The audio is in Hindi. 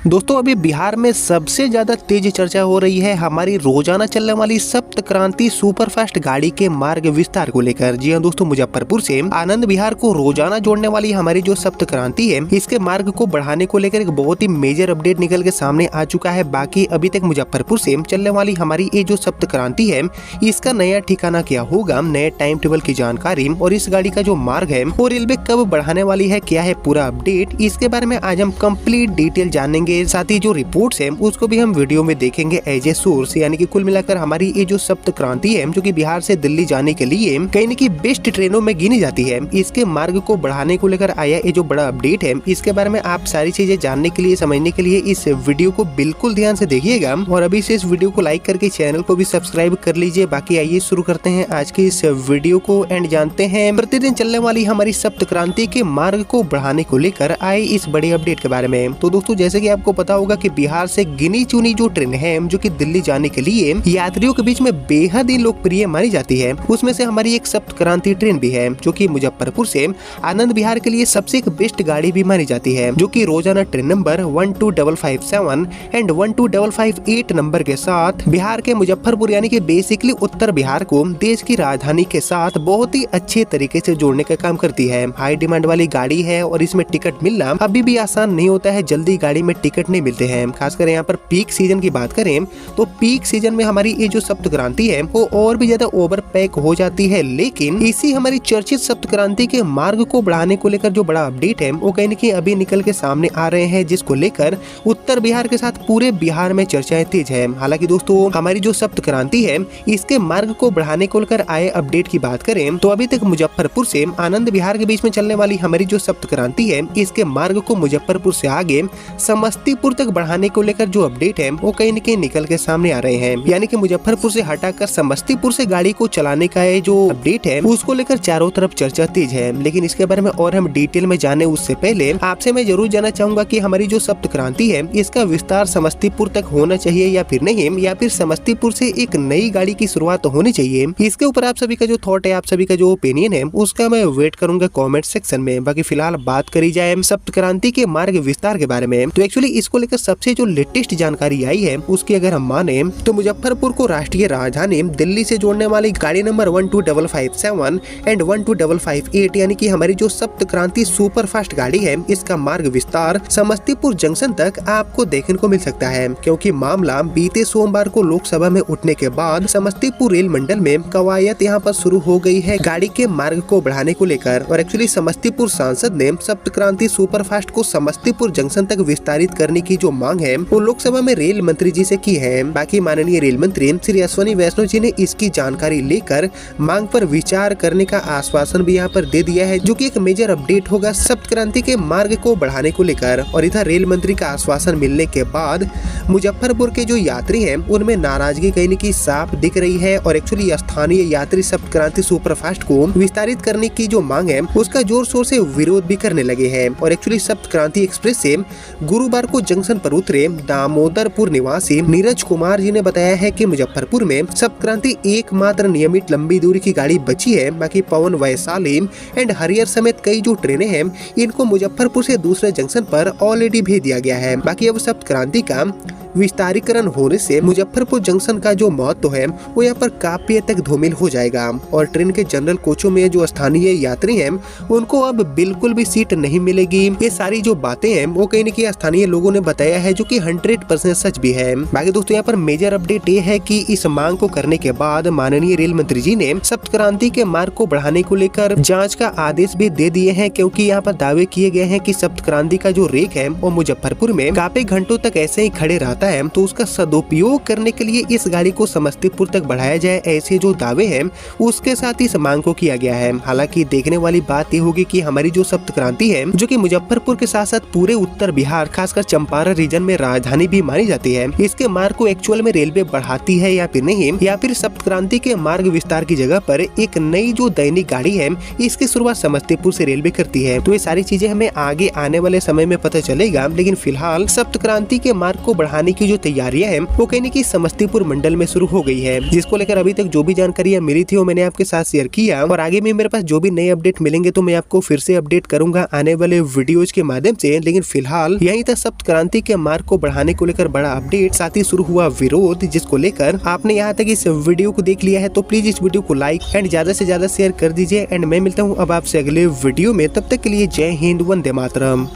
दोस्तों अभी बिहार में सबसे ज्यादा तेज चर्चा हो रही है हमारी रोजाना चलने वाली सप्त क्रांति सुपरफास्ट गाड़ी के मार्ग विस्तार को लेकर। जी हाँ दोस्तों, मुजफ्फरपुर से आनंद विहार को रोजाना जोड़ने वाली हमारी जो सप्त क्रांति है, इसके मार्ग को बढ़ाने को लेकर एक बहुत ही मेजर अपडेट निकल के सामने आ चुका है। बाकी अभी तक मुजफ्फरपुर से चलने वाली हमारी ये जो सप्त क्रांति है, इसका नया ठिकाना क्या होगा, नए टाइम टेबल की जानकारी और इस गाड़ी का जो मार्ग है वो रेलवे कब बढ़ाने वाली है, क्या है पूरा अपडेट, इसके बारे में आज हम कंप्लीट डिटेल जानेंगे। साथ ही जो रिपोर्ट्स है उसको भी हम वीडियो में देखेंगे एज ए सोर्स। यानी कि कुल मिलाकर हमारी ये जो सप्त क्रांति है, जो कि बिहार से दिल्ली जाने के लिए कहीं न कहीं बेस्ट ट्रेनों में गिनी जाती है, इसके मार्ग को बढ़ाने को लेकर आया ये जो बड़ा अपडेट है, इसके बारे में आप सारी चीजें जानने के लिए, समझने के लिए इस वीडियो को बिल्कुल ध्यान से देखिएगा और अभी से इस वीडियो को लाइक करके चैनल को भी सब्सक्राइब कर लीजिए। बाकी आइए शुरू करते हैं आज की इस वीडियो को एंड जानते हैं प्रतिदिन चलने वाली हमारी सप्त क्रांति के मार्ग को बढ़ाने को लेकर आए इस बड़े अपडेट के बारे में। तो दोस्तों जैसे कि आपको पता होगा कि बिहार से गिनी चुनी जो ट्रेन है जो कि दिल्ली जाने के लिए यात्रियों के बीच में बेहद ही लोकप्रिय मानी जाती है, उसमें से हमारी एक सप्त क्रांति ट्रेन भी है जो कि मुजफ्फरपुर से आनंद विहार के लिए सबसे एक बेस्ट गाड़ी भी मानी जाती है, जो कि रोजाना ट्रेन नंबर 12557 एंड 12558 नंबर के साथ बिहार के मुजफ्फरपुर यानी कि बेसिकली उत्तर बिहार को देश की राजधानी के साथ बहुत ही अच्छे तरीके से जोड़ने का काम करती है। हाई डिमांड वाली गाड़ी है और इसमें टिकट मिलना अभी भी आसान नहीं होता है, जल्दी गाड़ी में टिकट नहीं मिलते हैं। खासकर यहाँ पर पीक सीजन की बात करें तो पीक सीजन में हमारी ये जो सप्त क्रांति है वो और भी ज्यादा ओवर पैक हो जाती है। लेकिन इसी हमारी चर्चित सप्त क्रांति के मार्ग को बढ़ाने को लेकर जो बड़ा अपडेट है वो कहीं न कहीं अभी निकल के सामने आ रहे हैं, जिसको लेकर उत्तर बिहार के साथ पूरे बिहार में चर्चाएं तेज है। हालांकि दोस्तों हमारी जो सप्त क्रांति है इसके मार्ग को बढ़ाने को लेकर आए अपडेट की बात करें तो अभी तक मुजफ्फरपुर से आनंद विहार के बीच में चलने वाली हमारी जो सप्त क्रांति है, इसके मार्ग को मुजफ्फरपुर से आगे समस्तीपुर तक बढ़ाने को लेकर जो अपडेट है वो कहीं न कहीं निकल के सामने आ रहे हैं। यानी कि मुजफ्फरपुर से हटाकर समस्तीपुर से गाड़ी को चलाने का ये जो अपडेट है उसको लेकर चारों तरफ चर्चा तेज है। लेकिन इसके बारे में और हम डिटेल में जाने उससे पहले आपसे मैं जरूर जानना चाहूंगा कि हमारी जो सप्त क्रांति है इसका विस्तार समस्तीपुर तक होना चाहिए या फिर नहीं, या फिर समस्तीपुर से एक नई गाड़ी की शुरुआत होनी चाहिए। इसके ऊपर आप सभी का जो थॉट है, आप सभी का जो ओपिनियन है, उसका मैं वेट करूंगा कॉमेंट सेक्शन में। बाकी फिलहाल बात करी जाए सप्त क्रांति के मार्ग विस्तार के बारे में तो एक्चुअली इसको लेकर सबसे जो लेटेस्ट जानकारी आई है उसकी अगर हम माने तो मुजफ्फरपुर को राष्ट्रीय राजधानी दिल्ली से जोड़ने वाली गाड़ी नंबर 12557 एंड 12558 यानी कि हमारी जो सप्त क्रांति सुपरफास्ट गाड़ी है, इसका मार्ग विस्तार समस्तीपुर जंक्शन तक आपको देखने को मिल सकता है, क्योंकि मामला बीते सोमवार को लोकसभा में उठने के बाद समस्तीपुर रेल मंडल में कवायद यहाँ पर शुरू हो गई है गाड़ी के मार्ग को बढ़ाने को लेकर। और एक्चुअली समस्तीपुर सांसद ने सप्त क्रांति सुपरफास्ट को समस्तीपुर जंक्शन तक विस्तारित करने की जो मांग है वो लोकसभा में रेल मंत्री जी से की है। बाकी माननीय रेल मंत्री श्री अश्विनी वैष्णव जी ने इसकी जानकारी लेकर मांग पर विचार करने का आश्वासन भी यहाँ पर दे दिया है, जो कि एक मेजर अपडेट होगा सप्त क्रांति के मार्ग को बढ़ाने को लेकर। और इधर रेल मंत्री का आश्वासन मिलने के बाद मुजफ्फरपुर के जो यात्री हैं उनमें नाराजगी कहीं न कहीं साफ दिख रही है और एक्चुअली स्थानीय यात्री सप्त क्रांति सुपरफास्ट को विस्तारित करने की जो मांग है उसका जोर शोर से विरोध भी करने लगे हैं। और एक्चुअली सप्त क्रांति एक्सप्रेस से गुरुवार को जंक्शन पर उतरे दामोदरपुर निवासी नीरज कुमार जी ने बताया है कि मुजफ्फरपुर में सप्त क्रांति एकमात्र नियमित लंबी दूरी की गाड़ी बची है। बाकी पवन, वैशाली एंड हरियर समेत कई जो ट्रेनें हैं इनको मुजफ्फरपुर से दूसरे जंक्शन पर ऑलरेडी भेज दिया गया है। बाकी अब सप्त क्रांति का विस्तारीकरण होने से मुजफ्फरपुर जंक्शन का जो महत्व है वो यहाँ पर काफी हद तक धूमिल हो जाएगा और ट्रेन के जनरल कोचों में जो स्थानीय यात्री हैं उनको अब बिल्कुल भी सीट नहीं मिलेगी। ये सारी जो बातें हैं वो कहीं न कहीं स्थानीय लोगों ने बताया है, जो कि 100% सच भी है। बाकी दोस्तों यहाँ पर मेजर अपडेट ये है कि इस मांग को करने के बाद माननीय रेल मंत्री जी ने सप्त क्रांति के मार्ग को बढ़ाने को लेकर जाँच का आदेश भी दे दिए हैं, क्योंकि यहाँ पर दावे किए गए हैं कि सप्त क्रांति का जो रेक है वो मुजफ्फरपुर में काफी घंटों तक ऐसे ही खड़े रहता है, तो उसका सदुपयोग करने के लिए इस गाड़ी को समस्तीपुर तक बढ़ाया जाए, ऐसे जो दावे हैं उसके साथ इस मांग को किया गया है। हालांकि देखने वाली बात ये होगी कि हमारी जो सप्त क्रांति है, जो कि मुजफ्फरपुर के साथ साथ पूरे उत्तर बिहार खासकर चंपारण रीजन में राजधानी भी मानी जाती है, इसके मार्ग को एक्चुअल में रेलवे बढ़ाती है या फिर नहीं, या फिर सप्त क्रांति के मार्ग विस्तार की जगह पर एक नई जो दैनिक गाड़ी है इसकी शुरुआत समस्तीपुर से रेलवे करती है। तो ये सारी चीजें हमें आगे आने वाले समय में पता चलेगा। लेकिन फिलहाल सप्त क्रांति के मार्ग को बढ़ाने की जो तैयारियां हैं वो कहीं न कहीं समस्तीपुर मंडल में शुरू हो गई है, जिसको लेकर अभी तक जो भी जानकारियां मिली थी वो मैंने आपके साथ शेयर किया। और आगे भी मेरे पास जो भी नए अपडेट मिलेंगे तो मैं आपको फिर से अपडेट करूंगा आने वाले वीडियोज के माध्यम से। लेकिन फिलहाल यहीं तक सप्त क्रांति के मार्ग को बढ़ाने को लेकर बड़ा अपडेट, साथ ही शुरू हुआ विरोध, जिसको लेकर आपने यहाँ तक इस वीडियो को देख लिया है तो प्लीज इस वीडियो को लाइक एंड ज्यादा से ज्यादा शेयर कर दीजिए। एंड मैं मिलता हूँ अब आपसे अगले वीडियो में, तब तक के लिए जय हिंद, वंदे मातरम।